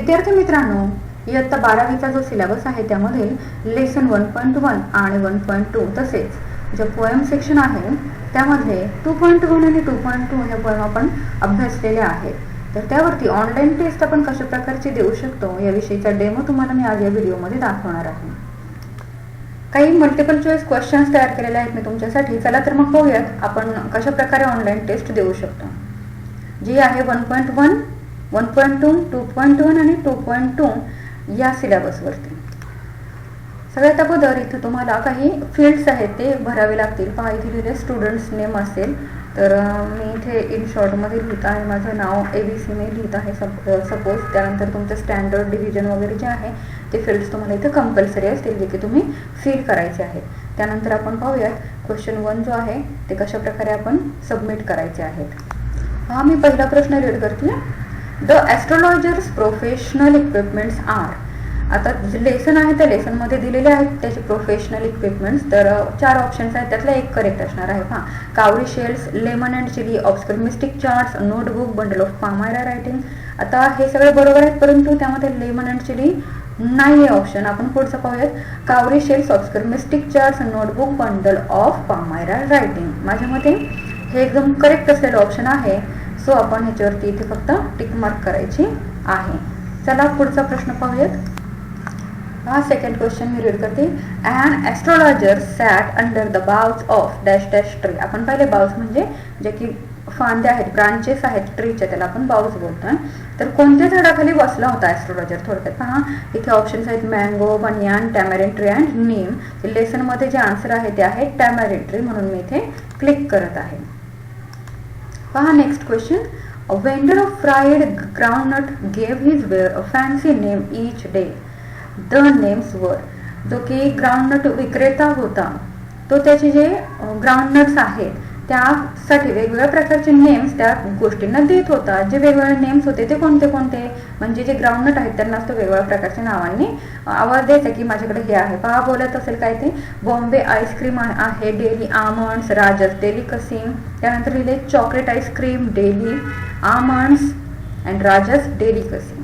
विद्यार्थी मित्रांनो, इयत्ता 12वीचा जो सिलेबस आहे त्यामध्ये लेसन 1.1 आणि 1.2 तसेच जे पोएम सेक्शन आहे त्यामध्ये 2.1 आणि 2.2 हे पोएम आपण अभ्यासलेले आहेत. तर त्यावरती ऑनलाईन टेस्ट आपण कशा प्रकारची देऊ शकतो याविषयीचा डेमो तुम्हाला मी आज या व्हिडिओमध्ये दाखवणार आहे. काही मल्टिपल चॉईस क्वेश्चन्स तयार केलेले आहेत मी तुमच्यासाठी. चला तर मग पाहूयात आपण कशा प्रकारे ऑनलाईन टेस्ट देऊ शकतो. जी आहे 1.1, 1.2, 2.1 आणि 2.2 या सिलेबसवरती. सगळ्यात अगोदर इथे तुम्हाला काही फील्ड्स आहेत ते भरावे लागतील. पहा इथे लिहिले स्टुडंट्स नेम असेल तर मी इथे इन शॉर्टमध्ये लिहित आहे. माझं नाव ABC मी लिहित आहे सपोज. त्यानंतर तुमचं स्टँडर्ड डिव्हिजन वगैरे जे आहे ते फील्ड्स तुम्हाला इथे कंपल्सरी असतील जे की तुम्ही फिल करायचे आहेत. त्यानंतर आपण पाहूयात क्वेश्चन 1 जो आहे ते कशा प्रकारे आपण सबमिट करायचे आहेत. हा मी पहिला प्रश्न रीड करते. The astrologers professional equipments are. आता जे लेसन आहे त्या लेसनमध्ये दिलेले आहेत त्याचे प्रोफेशनल इक्विपमेंट्स. तर 4 ऑप्शन्स आहेत त्यातला एक करेक्ट असणार आहे. पहा, cowrie shells, lemon and chilli, obscure mystic charts, notebook, bundle of palmyra writing. आता हे सगळे बरोबर आहेत परंतु त्यामध्ये लेमन अँड चिली नाही आहे ऑप्शन. आपण पुढचं पाहूयात. Cowrie shells, obscure mystic charts, notebook, bundle of palmyra writing. माझ्या मते हे एकदम करेक्ट असलेलं ऑप्शन आहे. सो आपण ह्याच्यावरती इथे फक्त टिक मार्क करायची आहे. चला पुढचा प्रश्न पाहूयात. हा सेकंड क्वेश्चन मी रीड करते. An astrologer sat under the bough of dash dash tree. आपण पाहिले बाउच म्हणजे जे की फांद्या आहेत, ब्रांचेस आहेत ट्रीच्या, त्याला आपण बाउच बोलतोय. तर कोणत्या झाडाखाली बसला होता ॲस्ट्रोलॉजर? थोडक्यात पहा इथे ऑप्शन्स आहेत मँगो, बनियान, टॅमॅरिन ट्री अँड नीम. लेसनमध्ये जे आन्सर आहे ते आहे टॅमॅरिन ट्री म्हणून मी इथे क्लिक करत आहे. पहा next question. A vendor of fried groundnut gave his ware a fancy name each day. The names वर. जो की ग्राउंडनट विक्रेता होता तो त्याचे जे ग्राउंडनट्स आहेत त्यासाठी वेगवेगळ्या प्रकारचे नेम्स त्या गोष्टींना देत होता. जे वेगवेगळे नेम्स होते ते कोणते कोणते म्हणजे जे ग्राउंडनट आहेत त्यांनाच तो वेगवेगळ्या प्रकारच्या नावांनी आवाज द्यायचा की माझ्याकडे हे आहे. पहा बोलत असेल काय ते. बॉम्बे आईस्क्रीम आहे, डेली आमंड्स, राजस डेलिकसी. त्यानंतर लिहिले chocolate ice cream, Delhi almonds and Rajas delicacy.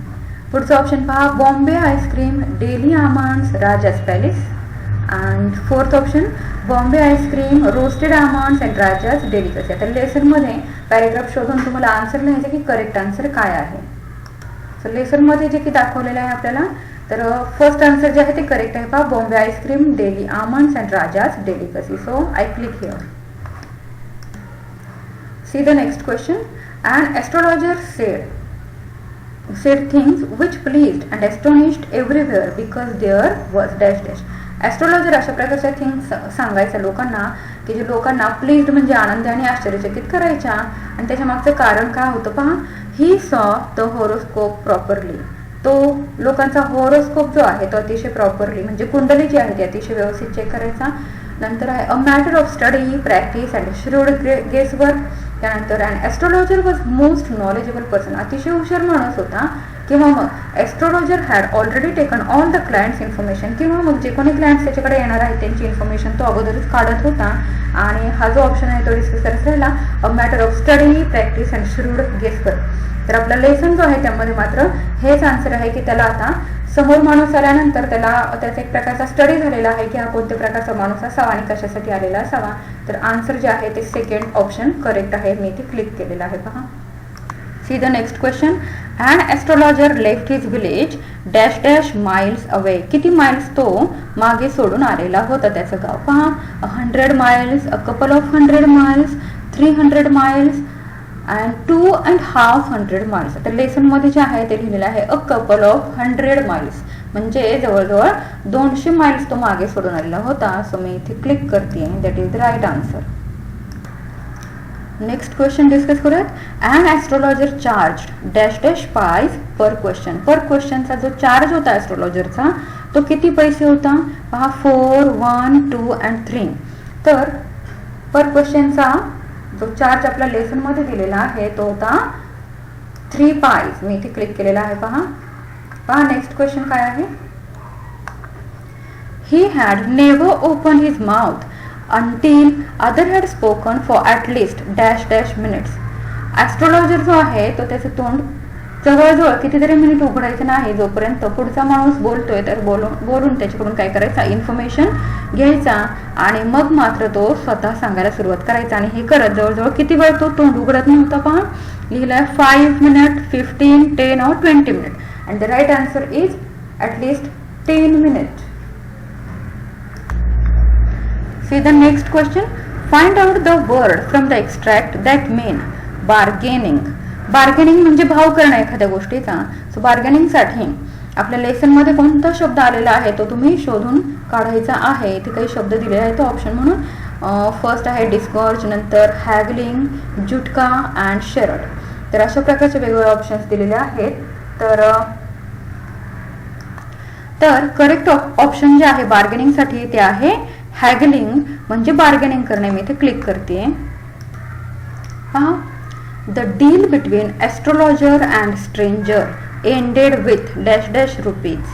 पुढचं ऑप्शन पहा Bombay ice cream, Delhi almonds, Rajas palace. And fourth option Bombay ice cream, roasted almonds and Raja's delicacy. आता लेसनमध्ये पॅरेग्राफ शोधून तुम्हाला आन्सर लिहायचं की करेक्ट आन्सर काय आहे. सो लेसनमध्ये जे की दाखवलेलं आहे आपल्याला तर फर्स्ट आन्सर जे आहे ते करेक्ट आहे. पहा Bombay ice cream, Delhi almonds and Raja's delicacy. So I click here. See the next question. And astrologer said things which pleased and astonished everywhere because there was dash dash. Astrologer अशा प्रकारच्या थिंग्स सांगायच्या लोकांना की जे लोकांना प्लीज्ड म्हणजे आनंदी आणि आश्चर्यचकित करायच्या. आणि त्याच्या मागचं कारण काय होतं पहा. He saw the horoscope properly. तो लोकांचा हॉरोस्कोप जो आहे तो अतिशय प्रॉपरली म्हणजे कुंडली जी आहे ती अतिशय व्यवस्थित चेक करायचा. नंतर आहे a matter of study, practice and shrewd guesswork. त्यानंतर and astrologer was most knowledgeable person. अतिशय हुशार माणूस होता. किंवा मग astrologer had already taken all the clients information. किंवा मग जे कोणी क्लायंट्स त्याच्याकडे येणार आहेत त्यांची इन्फॉर्मेशन तो अगोदरच काढत होता. आणि हा जो ऑप्शन आहे तो डिस्कस करायचा राहिला a matter of study, practice and shrewd guesswork. तर आपला लेसन जो आहे त्यामध्ये मात्र हेच आन्सर आहे की त्याला आता समोर माणूस आल्यानंतर त्याला त्याचा एक प्रकारचा स्टडी झालेला आहे की हा कोणत्या प्रकारचा माणूस असावा आणि कशासाठी आलेला असावा. तर आन्सर जे आहे ते सेकंड ऑप्शन करेक्ट आहे. मी इथे क्लिक केलेलं आहे. पहा see the next question. And astrologer left his village dash dash miles away. किती माइल्स तो मागे सोडून आलेला होता त्याचं गाव. पहा 100 miles, a couple of 100 miles, 300 miles and 2.5 miles. तर लेसनमध्ये जे आहे ते लिहिलेलं आहे अ कपल ऑफ 100 माइल्स म्हणजे जवळजवळ 200 माइल्स तो मागे सोडून आलेला होता. सो मी इथे क्लिक करते. That is the right answer. Next question discuss करूयात. And astrologer charge dash dash price per question. Per क्वेश्चनचा जो चार्ज होता ॲस्ट्रोलॉजरचा तो किती पैसे होता? पहा 4, 1, 2 अँड 3. तर पर क्वेश्चनचा जो चार्ज आपल्या लेसनमध्ये दिलेला आहे तो होता 3 पाईज. मी इथे क्लिक केलेला आहे. पहा नेक्स्ट क्वेश्चन काय आहे. He had never open his mouth until other had spoken for at least dash dash minutes. Astrologer जो आहे तो त्याचं तोंड जवळजवळ कितीतरी मिनिट उघडायचं नाही जोपर्यंत पुढचा माणूस बोलतोय तर बोलून त्याच्याकडून काय करायचं, इन्फॉर्मेशन घ्यायचा आणि मग मात्र तो स्वतः सांगायला सुरुवात करायचा. आणि हे करत जवळजवळ किती वेळ तो तोंड उघडत नव्हता पहा. लिहिलाय 5 minute, 15, 10 or 20 minute. And the right answer is at least 10 minute. See the next question. Find out the word from the extract that mean bargaining. Bargaining म्हणजे भाव करणं एखाद्या गोष्टीचा. सो बार्गेनिंग साठी आपल्या लेसन मध्ये कोणता शब्द आलेला आहे तो तुम्ही शोधून काढायचा आहे. इथे काही शब्द दिलेले आहेत तो ऑप्शन म्हणून. फर्स्ट आहे डिस्गॉर्ज, नंतर हॅगलिंग, जुटका अँड शेरड. तर अशा प्रकारचे वेगवेगळे ऑप्शन्स दिलेले आहेत. तर करेक्ट ऑप्शन जे आहे बार्गेनिंग साठी ते आहे हॅगलिंग, म्हणजे बार्गेनिंग करणे. मी इथे क्लिक करते. पहा, the deal between astrologer and stranger ended with dash dash rupees.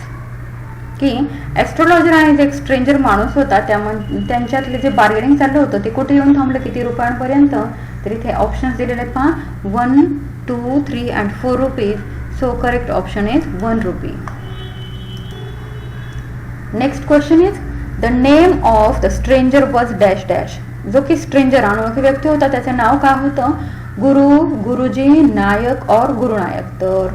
की एस्ट्रोलॉजर आणि जे एक स्ट्रेंजर माणूस होता त्यांच्यातले जे बार्गेनिंग चाललं होतं ते कुठे येऊन थांबलं, किती रुपयांपर्यंत. तर इथे ऑप्शन्स दिलेले आहेत पहा, 1, 2, 3 and 4 rupees. So correct option is 1 RuPay. Next question is the name of the stranger was dash dash. जो की स्ट्रेंजर अनोळखी व्यक्ती होता त्याचं नाव काय होतं, गुरु, गुरुजी, नायक और गुरुनायक. तर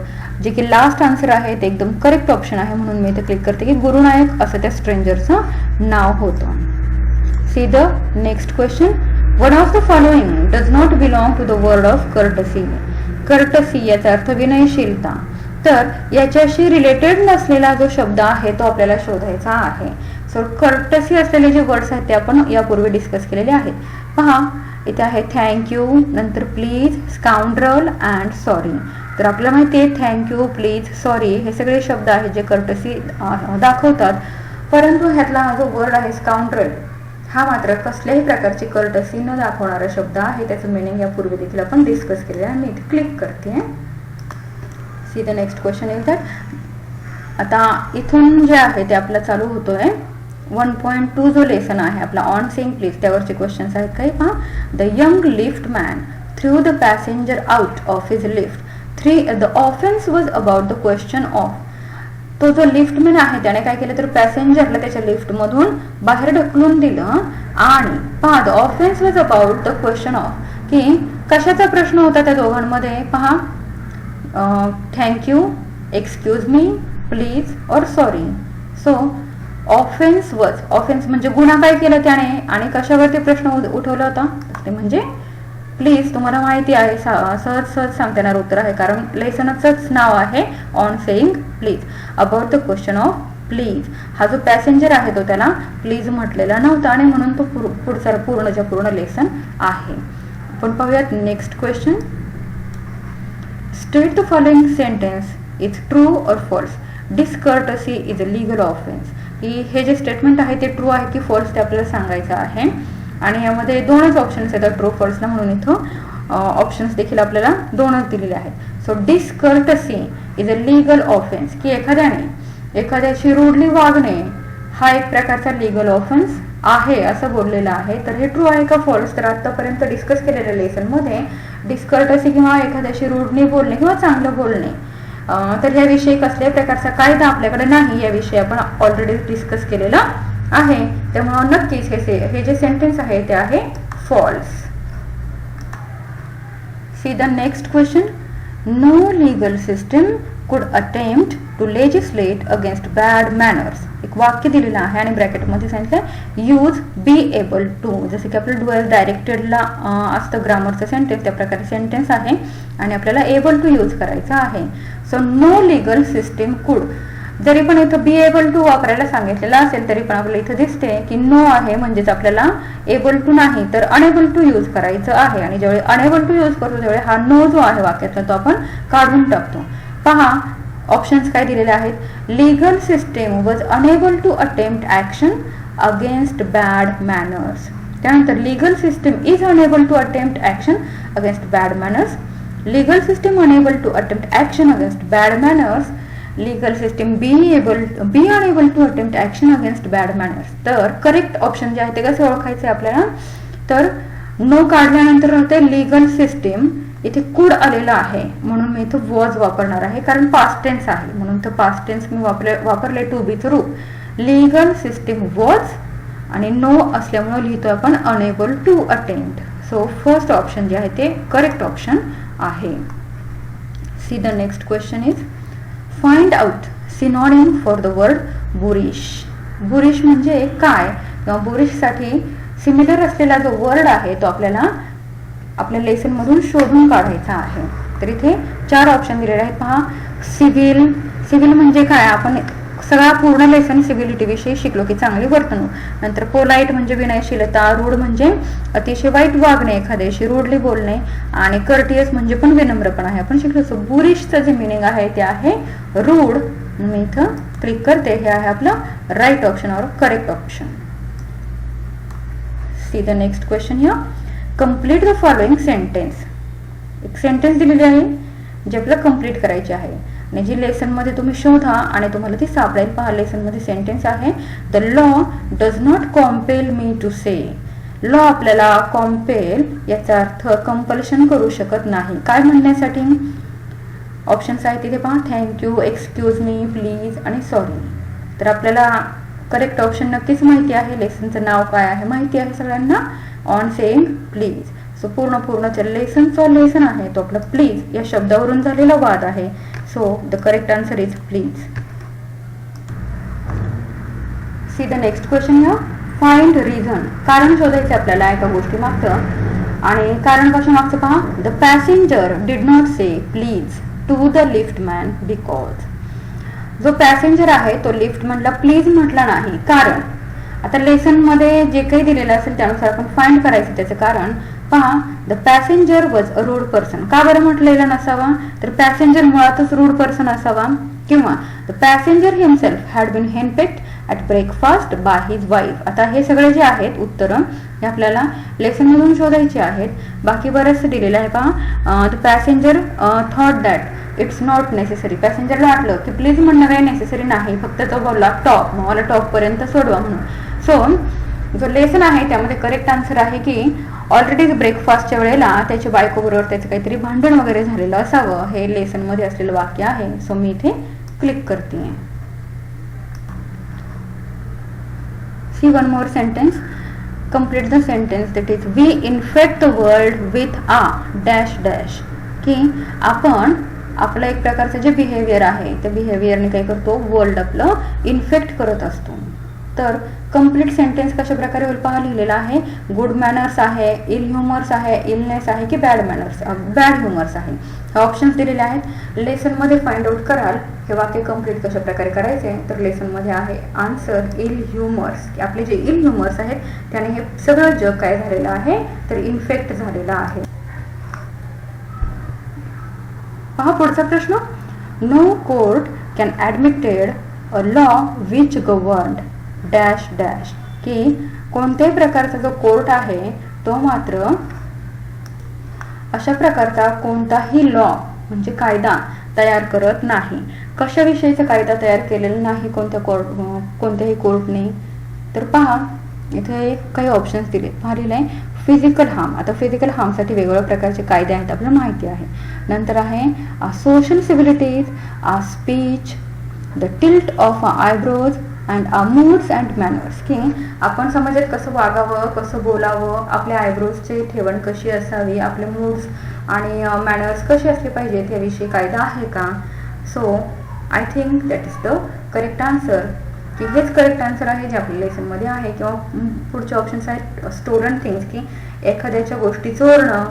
जे की लास्ट आन्सर आहे ते एकदम करेक्ट ऑप्शन आहे म्हणून मी इथे क्लिक करते की गुरुनायक असं त्या स्ट्रेंजरचं नाव होतं. See the next question. One of the following does not belong to the word of courtesy. Courtesy याचा अर्थ विनयशीलता. तर याच्याशी रिलेटेड नसलेला जो शब्द आहे तो आपल्याला शोधायचा आहे. सो कर्टसी असलेले जे वर्ड्स आहेत ते आपण यापूर्वी डिस्कस केलेले आहेत. पहा, इथे आहे थँक्यू, नंतर प्लीज, स्काउंड्रल अँड सॉरी. तर आपल्याला माहिती आहे थँक्यू, प्लीज, सॉरी हे सगळे शब्द आहेत जे कर्टसी दाखवतात. परंतु ह्यातला हा जो वर्ड आहे स्काउंड्रल हा मात्र कसल्याही प्रकारची कर्टसी न दाखवणारा शब्द आहे. त्याचं मिनिंग यापूर्वी देखील आपण डिस्कस केलेलं आहे. मी इथे क्लिक करते. C the next question is that. आता इथून जे आहे ते आपला चालू होतोय 1.2 जो लेसन आहे आपला ऑन सेइंग प्लीज त्यावरचे क्वेश्चन्स आहेत काही. पहा, the young lift man through the passenger out of his lift. The offence was about the question of. तो जो लिफ्टमॅन आहे त्याने काय केलं तर पॅसेंजरला त्याच्या लिफ्ट मधून बाहेर ढकलून दिलं. आणि पहा, the offence was about the question of, की कशाचा प्रश्न होता त्या दोघांमध्ये. पहा, थँक्यू, एक्सक्यूज मी, प्लीज और sorry. So offence was, offence म्हणजे गुन्हा काय केला त्याने आणि कशावरती प्रश्न उठवला होता ते म्हणजे प्लीज. तुम्हाला माहिती आहे सहज सहज सांगता येणार उत्तर आहे कारण लेसनचंच नाव आहे on saying please, about the question of please. हा जो पॅसेंजर आहे तो त्याला प्लीज म्हटलेला नव्हता आणि म्हणून तो पुढचा पूर्ण लेसन आहे. आपण पाहूयात next question. State the following sentence is true or false. Discourtesy is a legal offence. हे जे स्टेटमेंट आहे ते ट्रू आहे की फॉल्स ते आपल्याला सांगायचं आहे. आणि यामध्ये दोनच ऑप्शन्स येतात ट्रू फॉल्सला म्हणून इथं ऑप्शन्स देखील आपल्याला दोनच दिलेले आहेत. So discourtesy is a legal offence, की एखाद्याशी रूडली वागणे हा एक प्रकारचा लीगल ऑफेन्स आहे असं बोललेलं आहे. तर हे ट्रू आहे का फॉल्स. तर आतापर्यंत डिस्कस केलेल्या लेसन मध्ये डिसकर्टसी किंवा एखाद्याशी रूडली बोलणे किंवा चांगलं बोलणे तर याविषयी कसल्याही प्रकारचा कायदा आपल्याकडे नाही, याविषयी आपण ऑलरेडी डिस्कस केलेला आहे. त्यामुळे नक्कीच हे जे सेंटेन्स आहे ते आहे false. See the next question. No legal system could attempt to legislate against bad manners. एक वाक्य दिलेलं आहे आणि ब्रॅकेटमध्ये सांगितलं यूज बी एबल टू. जसं की आपलं डुएल डायरेक्टेडला असतं ग्रामरचं सेंटेन्स त्या प्रकारे सेंटेन्स आहे आणि आपल्याला एबल टू यूज करायचं आहे. सो नो लीगल सिस्टीम कुड. जरी पण इथं बी एबल टू वापरायला सांगितलेलं असेल तरी पण आपल्याला इथं दिसते की नो आहे म्हणजेच आपल्याला एबल टू नाही तर अनेबल टू यूज करायचं आहे. आणि ज्यावेळी अनेबल टू यूज करतो त्यावेळी हा नो जो आहे वाक्यातला तो आपण काढून टाकतो. पहा, ऑप्शन्स काय दिलेले आहेत. Legal system was enable to attempt action against bad manners. त्यानंतर legal system is enable to attempt action against bad manners. Legal system enable to attempt action against bad manners. Legal system be enable to attempt action against bad manners. तर correct option जे आहे ते कसं ओळखायचं आपल्याला. तर no काढल्यानंतर राहते लीगल सिस्टीम इथे कुड आलेला आहे म्हणून मी इथे वॉज वापरणार आहे, कारण पास्ट टेन्स आहे म्हणून तर पास्ट टेन्स मी वापरले टू बीचं रूप. लीगल सिस्टीम वॉज आणि नो असल्यामुळे लिहितो आपण enable to attend. So first option जे आहे ते करेक्ट ऑप्शन आहे. See the next question is find out synonym for the word boorish. Boorish म्हणजे काय किंवा बुरिश साठी सिमिलर असलेला जो वर्ड आहे तो आपल्याला आपल्या लेसन मधून शोधून काढायचा आहे. तर इथे 4 ऑप्शन दिलेले आहेत पहा. सिव्हिल, सिव्हिल म्हणजे काय, आपण सगळा पूर्ण लेसन सिव्हिलिटी विषयी शिकलो की चांगली वर्तणूक. नंतर पोलाइट म्हणजे विनयशीलता, रूड म्हणजे अतिशय वाईट वागणे, एखाद्याशी रूडली बोलणे, आणि कर्टियस म्हणजे पण विनम्रपणा आहे आपण शिकलो. सो बुरिशचं जे मिनिंग आहे ते आहे रूड. मी इथं क्लिक करते, हे आहे आपलं राईट ऑप्शन और correct option. C the next question here. Complete the following sentence. एक सेंटेन्स दिलेली आहे जे आपल्याला कंप्लीट करायची आहे आणि जी लेसन मध्ये तुम्ही शोधा आणि तुम्हाला ती सापडेल. पहा, लेसन मध्ये सेंटेन्स आहे the law does not compel me to say. Law आपल्याला कॉम्पेल याचा अर्थ कंपल्शन करू शकत नाही. काय म्हणण्यासाठी ऑप्शन्स आहेत तिथे पहा. थँक्यू, एक्सक्यूज मी, प्लीज आणि सॉरी. तर आपल्याला करेक्ट ऑप्शन नक्कीच माहिती आहे. लेसनचं नाव काय आहे माहिती आहे सगळ्यांना, ऑन सेइंग प्लीज. सो पूर्णचं लेसन आहे तो आपला प्लीज या शब्दावरून झालेला वाद आहे. So the correct answer is please. See the next question here. Find reason. कारण शोधायचं आपल्याला एका गोष्टी मागचं, आणि कारण कशा मागचं पहा. The passenger did not say please to the liftman because. जो पॅसेंजर आहे तो लिफ्टमॅनला प्लीज म्हटला नाही. कारण आता लेसन मध्ये जे काही दिलेलं असेल त्यानुसार आपण फाइंड करायचं त्याचं कारण. पहा, the passenger was a rude person. का बरं म्हटलेलं नसावा, तर पॅसेंजर मुळातच रूड पर्सन असावा. किंवा the passenger himself had been henpecked at breakfast by his wife. आता हे सगळे जे आहेत उत्तरं हे आपल्याला लेसन मधून शोधायचे आहेत. बाकी बरंच दिलेलं आहे पहा. The passenger thought that it's not necessary. पॅसेंजरला वाटलं की प्लीज म्हणणं काही नेसेसरी नाही, फक्त तो बोलला टॉप, मला टॉप पर्यंत सोडवा म्हणून. सो जो लेसन आहे त्यामध्ये करेक्ट आन्सर आहे की ऑलरेडी ब्रेकफास्टच्या वेळेला त्याच्या बायकोबरोबर त्याचं काहीतरी भांडण वगैरे झालेलं असावं, हे लेसन मध्ये असलेलं वाक्य आहे. सो मी इथे क्लिक करते. See one more sentence. Complete the sentence that is we infect the world with a dash dash. की आपण आपलं एक प्रकारचं जे बिहेवियर आहे त्या बिहेवियरने काय करतो, वर्ल्ड आपलं इन्फेक्ट करत असतो. तर कंप्लीट सेंटेन्स कशा प्रकारे होईल पहा. लिहिलेला आहे गुड मॅनर्स आहे, इल ह्युमर्स आहे, इलनेस आहे की बॅड ह्युमर्स आहे. हे ऑप्शन्स दिलेले आहेत. लेसन मध्ये फाइंड आउट कराल हे वाक्य कंप्लीट कशा प्रकारे करायचे. तर लेसन मध्ये आहे आन्सर इल ह्युमर्स. आपले जे इल ह्युमर्स आहेत त्याने हे सगळं जग काय झालेलं आहे तर इन्फेक्ट झालेलं आहे. पहा पुढचा प्रश्न. No court can admitted a law which governed dash dash. की कोणत्याही प्रकारचा जो कोर्ट आहे तो मात्र अशा प्रकारचा कोणताही लॉ म्हणजे कायदा तयार करत नाही. कशाविषयीचा कायदा तयार केलेला नाही कोणत्याही कोर्टने. तर पहा इथे काही ऑप्शन्स दिले. पहा लिहिलंय फिजिकल हार्म. आता फिजिकल हार्मसाठी वेगवेगळ्या प्रकारचे कायदे आहेत आपल्याला माहिती आहे. नंतर आहे social civilities, speech, the tilt of eyebrows and moods and manners. की आपण समाजात कसं वागावं, कसं बोलावं, आपल्या आयब्रोजची ठेवण कशी असावी, आपले मूड्स आणि मॅनर्स कसे असले पाहिजेत याविषयी कायदा आहे का. So I think that is the correct answer. की हेच करेक्ट आन्सर आहे जे आपल्या लेसन मध्ये आहे. किंवा पुढचे ऑप्शन्स आहेत स्टोलन थिंग्स की एखाद्याच्या गोष्टी चोरणं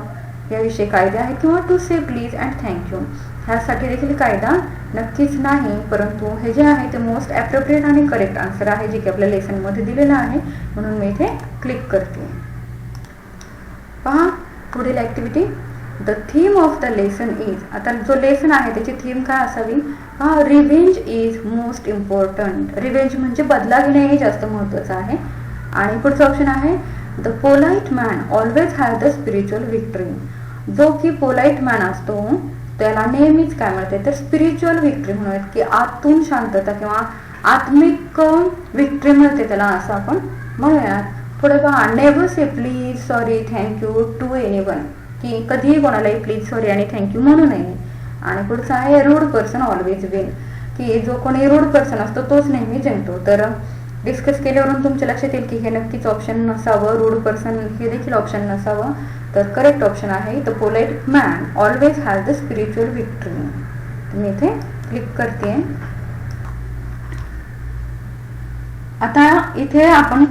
याविषयी कायदे आहेत. किंवा to say please and thank you ह्यासाठी देखील कायदा नक्कीच नाही. परंतु हे जे आहे ते मोस्ट ॲप्रोप्रिएट आणि करेक्ट आन्सर आहे जे की आपल्या लेसन मध्ये दिलेलं आहे. म्हणून मी इथे क्लिक करते. पहा पुढील activity. The theme of the lesson is. आता जो लेसन आहे त्याची थीम काय असावी. Revenge is most important. Revenge म्हणजे बदला घेणे हे जास्त महत्वाचं आहे. आणि पुढचं ऑप्शन आहे the polite man always have the spiritual victory. जो की पोलाइट मॅन असतो त्याला नेहमीच काय मिळते तर स्पिरिच्युअल विक्ट्री म्हणूयात की आतून शांतता किंवा आत्मिक विक्ट्री मिळते त्याला असं आपण म्हणूयात. पुढे पहा never say please, sorry, thank you to anyone. की कधीही कोणालाही प्लीज, सॉरी आणि थँक्यू म्हणू नये. आणि पुढचं आहे रूड पर्सन ऑलवेज विन, की जो कोणी रूड पर्सन असतो तोच नेहमी जिंकतो. तर डिस्कस केल्यावरून तुमच्या लक्षात येईल की हे नक्कीच ऑप्शन नसावं, रूड पर्सन हे देखील ऑप्शन नसावं. तर करेक्ट ऑप्शन आहे the polite man always has the spiritual victory. मी इथे क्लिक करते. आता इथे आपण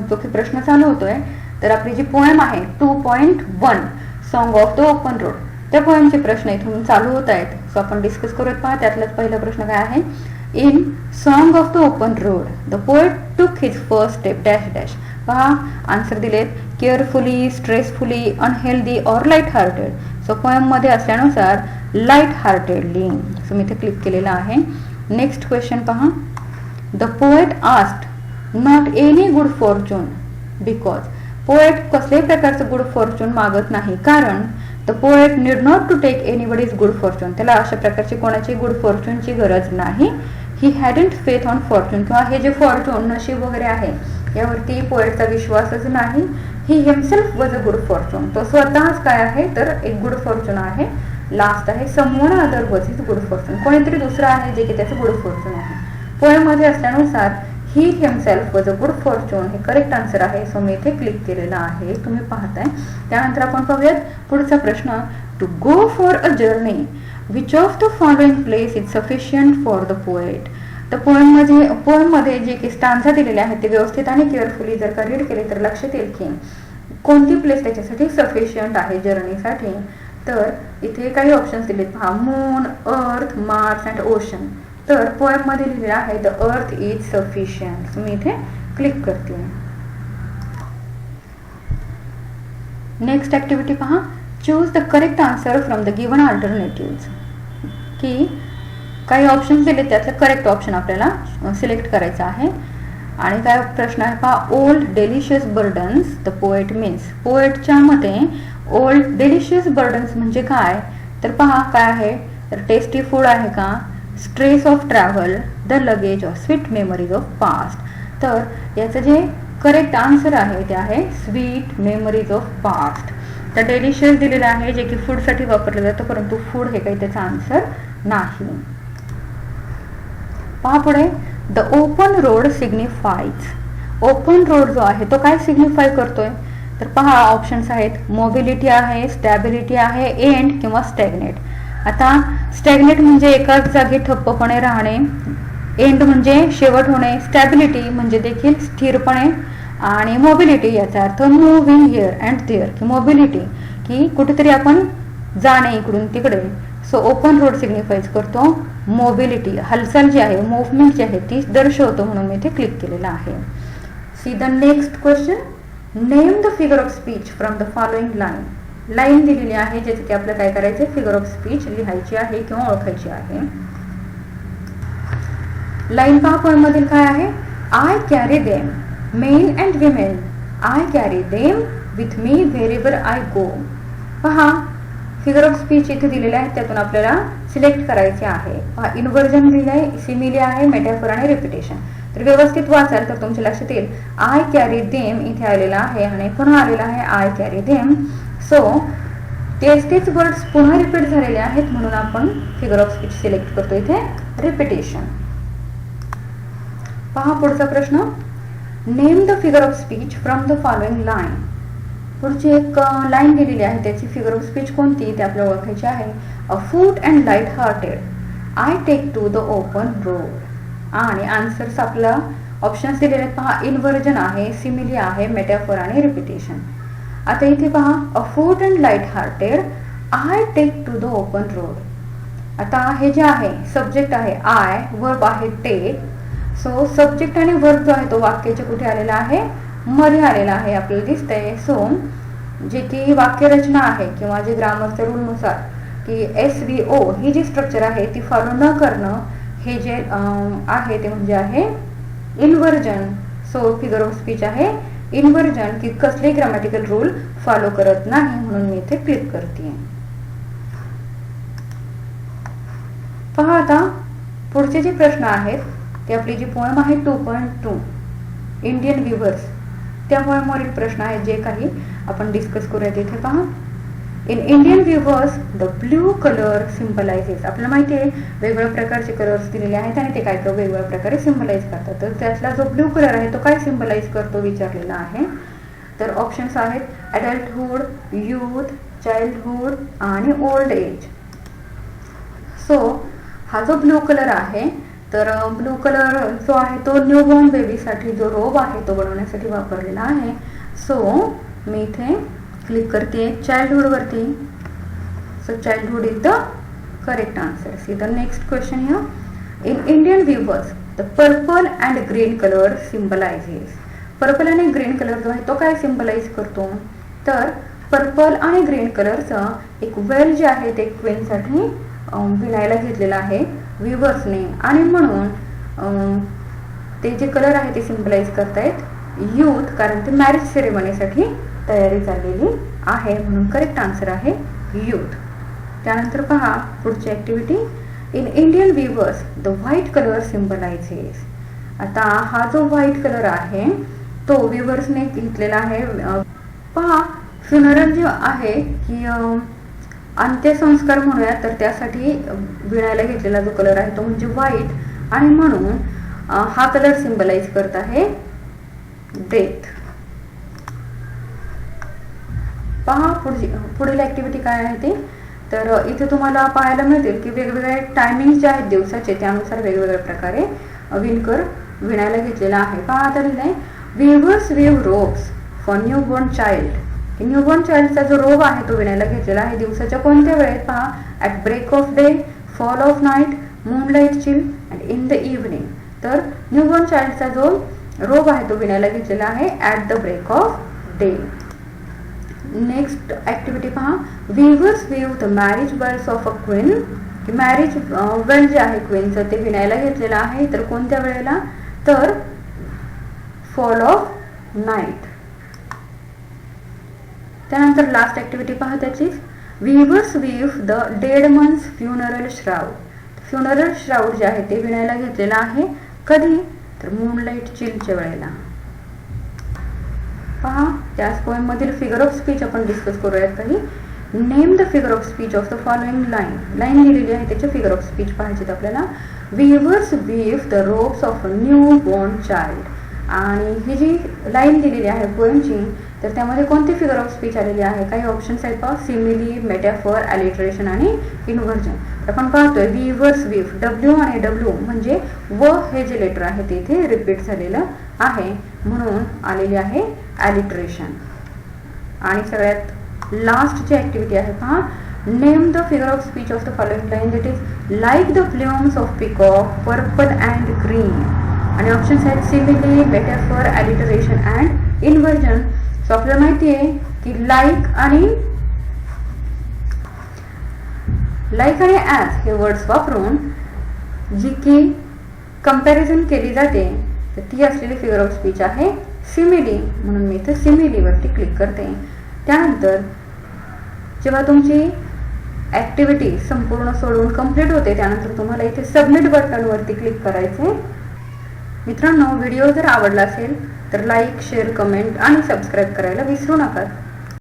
जो की प्रश्न चालू होतोय, तर आपली जी पोएम आहे 2.1 song of the open road, त्या पोएमचे प्रश्न इथून चालू होत आहेत. सो आपण डिस्कस करूयात. पहा त्यातलाच पहिला प्रश्न काय आहे. In song of the open road the poet took his first step dash dash. पहा आन्सर दिलेत carefully, stressfully, unhealthy or light hearted. So poem मध्ये असल्यानुसार लाईट हार्टेडली. सो मी इथे क्लिक केलेलं आहे. नेक्स्ट क्वेश्चन पहा. The poet asked not any good fortune because. Poet कसल्याही प्रकारचं गुड फॉर्च्यून मागत नाही, कारण the poet need not to take anybody's good fortune. त्याला अशा प्रकारची कोणाची गुड फॉर्च्यूनची गरज नाही. ही हॅडंट फेथ ऑन फॉर्च्यून, किंवा हे जे फॉर्च्यून नशीब वगैरे आहे यावरती पोएटचा विश्वासच नाही. ही himself was a good Fortune. तो स्वतःच काय आहे तर एक गुड फॉर्च्यून आहे. लास्ट आहे someone other was his good Fortune. कोणीतरी दुसरं आहे जे की त्याचं गुड फॉर्च्यून आहे. पोएम मध्ये असल्यानुसार he himself was a good fortune हे करेक्ट आन्सर आहे. सो मी इथे क्लिक केलेलं आहे, तुम्ही पाहताय. त्यानंतर आपण पाहूयात पुढचा प्रश्न. To go for a journey which of the following place is sufficient for the poet. तर पोएम मध्ये जे की स्टांझा दिलेले आहेत ते व्यवस्थित आणि केअरफुली जर का रीड केले तर लक्षात येईल की कोणती प्लेस त्याच्यासाठी सफिशियंट आहे जर्नीसाठी. तर इथे काही ऑप्शन्स दिलेत पहा. मून, अर्थ, मार्स अँड ओशन. तर पोएम मध्ये लिहिलेलं आहे द अर्थ इज सफिशियंट. मी इथे क्लिक करते. नेक्स्ट ऍक्टिव्हिटी पहा. Choose the correct answer from the given alternative. की काही ऑप्शन्स दिले त्यातलं करेक्ट ऑप्शन आपल्याला सिलेक्ट करायचं आहे. आणि काय प्रश्न आहे पहा. Old delicious burdens the poet means. पोएटच्या मते ओल्ड डेलिशियस बर्डन्स म्हणजे काय तर पहा काय आहे तर टेस्टी फूड आहे का, stress of travel, the luggage of sweet memories of past. तर याचं जे करेक्ट आन्सर आहे ते आहे स्वीट मेमरीज ऑफ पास्ट. तर डेलिशियस दिलेलं आहे जे की फूडसाठी वापरलं जातं, परंतु फूड हे काही त्याचा आन्सर नाही. पहा पुढे. The open road signifies. Open road जो आहे तो काय सिग्निफाय करतोय तर पहा ऑप्शन्स आहेत. मोबिलिटी आहे, स्टॅबिलिटी आहे, एंड किंवा स्टॅग्नेट. आता स्टॅग्नेट म्हणजे एकाच जागी ठप्पपणे राहणे, एंड म्हणजे शेवट होणे, स्टॅबिलिटी म्हणजे देखील स्थिरपणे, आणि मोबिलिटी याचा अर्थ मूव्हिंग हिअर अँड देअर, की मोबिलिटी की कुठेतरी आपण जाणे इकडून तिकडे. सो ओपन रोड सिग्निफाईज करतो मोबिलिटी, हालचाल जी आहे, मूवमेंट जी आहे ती दर्शवतो, म्हणून मी इथे क्लिक केलेलं आहे. See the next question. Name the figure of speech from the following line. Line दिलेली आहे ज्याचे की आपल्याला काय करायचे फिगर ऑफ स्पीच लिहायची आहे किंवा ओळखायची आहे. लाईन पहा पोएम मधील काय आहे. I carry them men and women, I carry them with me wherever I go. पहा फिगर ऑफ स्पीच इथे दिलेले आहेत, त्यातून आपल्याला सिलेक्ट करायचे आहे. पहा इन्व्हर्जन लिहिलंय, सिमिली आहे, मेटाफोर आणि रिपिटेशन. तर व्यवस्थित वाचाल तर तुमच्या लक्षात येईल. आय कॅरी देम इथे आलेला आहे आणि पुन्हा आलेला आहे आय कॅरी देम. सो तेच वर्ड्स पुन्हा रिपीट झालेले आहेत, म्हणून आपण फिगर ऑफ स्पीच सिलेक्ट करतो इथे रिपिटेशन. पहा पुढचा प्रश्न. Name the figure of speech from the following line. पुढची एक लाईन दिलेली आहे, त्याची फिगर ऑफ स्पीच कोणती ते आपल्याला ओळखायची आहे. Afoot and light hearted, I take to the open road. आणि आन्सर्स आपला ऑप्शन्स दिलेले आहेत पहा. इन्व्हर्जन आहे, सिमिली आहे, मेटाफोर आणि रिपिटेशन. आता इथे पहा. Afoot and light hearted, I take to the open road. आता हे जे आहे सब्जेक्ट आहे आय, वर्ब आहे टेक. सो सब्जेक्ट आणि वर्ब जो आहे तो वाक्याच्या कुठे आलेला आहे मध्ये आलेला आहे आपल्याला दिसतंय. सो जे की वाक्यरचना आहे किंवा जे ग्रामरच्या रूल नुसार की SVO ही जी स्ट्रक्चर आहे ती फॉलो न करणं हे जे आहे ते म्हणजे आहे inversion. So figure of speech आहे इन्व्हर्जन, की कसले ग्रामॅटिकल रूल फॉलो करत नाही, म्हणून मी इथे क्लिक करते. पहा आता पुढचे जे प्रश्न आहेत ते आपली जी पोएम आहे 2.2 इंडियन विवर्स त्या पोएमवरील प्रश्न आहेत जे काही आपण डिस्कस करूयात. इथे पहा. In Indian viewers the blue colour symbolises. आपल्याला माहिती आहे वेगवेगळ्या प्रकारचे कलर्स दिलेले आहेत आणि ते काय वेगवेगळ्या प्रकारे सिम्बलाइज करतात. तर त्यातला जो ब्ल्यू कलर आहे तो काय सिम्बलाइज करतो विचारलेला आहे. तर ऑप्शन्स आहेत ॲडल्टहूड, यूथ, चाइल्डहूड आणि ओल्ड एज. सो हा जो ब्ल्यू कलर आहे तर ब्ल्यू कलर जो आहे तो न्यूबॉर्न बेबीसाठी जो रोब आहे तो बनवण्यासाठी वापरलेला आहे. सो मी इथे क्लिक करते चाइल्डहूड वरती. So childhood is the correct answer. See the next question here. In Indian viewers the purple and green colour symbolises. Purple आणि ग्रीन कलर जो आहे तो काय सिम्बलाइज करतो. तर पर्पल आणि ग्रीन कलरचं एक वेल जे आहे ते क्वीनसाठी विणायला घेतलेलं आहे व्ह्यूवर्सने आणि म्हणून ते जे कलर आहे ते सिम्बलाइज करतायत यूथ, कारण ते मॅरेज सेरेमनीसाठी तयारी चाललेली आहे म्हणून करेक्ट आन्सर आहे यूथ. त्यानंतर पहा पुढची activity. In Indian viewers the white colour symbolises. आता हा जो व्हाईट कलर आहे तो व्ह्यूवर्सने घेतलेला आहे. पहा फ्युनरल जे आहे की अंत्यसंस्कार म्हणूया तर त्यासाठी विणायला घेतलेला जो कलर आहे तो म्हणजे व्हाईट आणि म्हणून हा कलर सिम्बलाइज करत आहे डेथ. पहा पुढील ऍक्टिव्हिटी काय आहे ते. तर इथे तुम्हाला पाहायला मिळतील की वेगवेगळे टायमिंग जे आहेत दिवसाचे त्यानुसार वेगवेगळ्या प्रकारे विणकर विणायला घेतलेला आहे. पहा आता लिहिलंय weavers weave robes for newborn child. Newborn चाइल्डचा जो रोब आहे तो विणायला घेतलेला आहे दिवसाच्या कोणत्या वेळेत. पहा at break of day, fall of night, moonlight chill and in the evening. तर न्यूबॉर्न चाइल्डचा जो रोब आहे तो विणायला घेतलेला आहे at the break of day. Next activity पहा. Weavers weave the marriage veils of a queen. Marriage veil जे आहे क्वीनचं ते विणायला घेतलेलं आहे तर कोणत्या वेळेला. तर फॉल ऑफ नाईट. त्यानंतर लास्ट ऍक्टिव्हिटी पहा त्याचीच. Weavers weave the dead man's funeral shroud. Funeral shroud जे आहे ते विणायला घेतलेलं आहे कधी तर मूनलाईट चिलच्या वेळेला. पहा त्याच पोएम मधील फिगर ऑफ स्पीच आपण डिस्कस करूयात काही. Name the figure of speech of the following line. Line लिहिलेली आहे त्याचे फिगर ऑफ स्पीच पाहायचे आपल्याला. Weavers weave the robes of a new born child. आणि ही जी लाईन दिलेली आहे पोएमची तर त्यामध्ये कोणती फिगर ऑफ स्पीच आलेली आहे. काही ऑप्शन्स आहेत पहा. सिमिली, मेटाफॉर, अलिटरेशन आणि इन्व्हर्जन. आपण पाहतोय वीवर्स वीव डब्ल्यू आणि डब्ल्यू म्हणजे व हे जे लेटर आहे ते इथे रिपीट झालेलं आहे म्हणून आलेली आहे अलिटरेशन. आणि सगळ्यात लास्ट जी ऍक्टिव्हिटी आहे पहा. Name the figure of speech of the following line that is like the plumes of peacock, purple and green. आणि ऑप्शन्स आहेत simile, metaphor, alliteration and inversion. So आपल्याला माहिती आहे की लाईक आणि ॲज हे वर्ड्स वापरून जी की कंपॅरिझन केली जाते तर ती असलेली फिगर ऑफ स्पीच आहे सिमिली म्हणून मी इथे सिमिलीवरती क्लिक करते. त्यानंतर जेव्हा तुमची ऍक्टिव्हिटी संपूर्ण सोडवून कंप्लीट होते त्यानंतर तुम्हाला इथे सबमिट बटनवरती क्लिक करायचे. मित्रांनो व्हिडिओ जर आवडला असेल तर लाईक, शेअर, कमेंट आणि सबस्क्राईब करायला विसरू नका.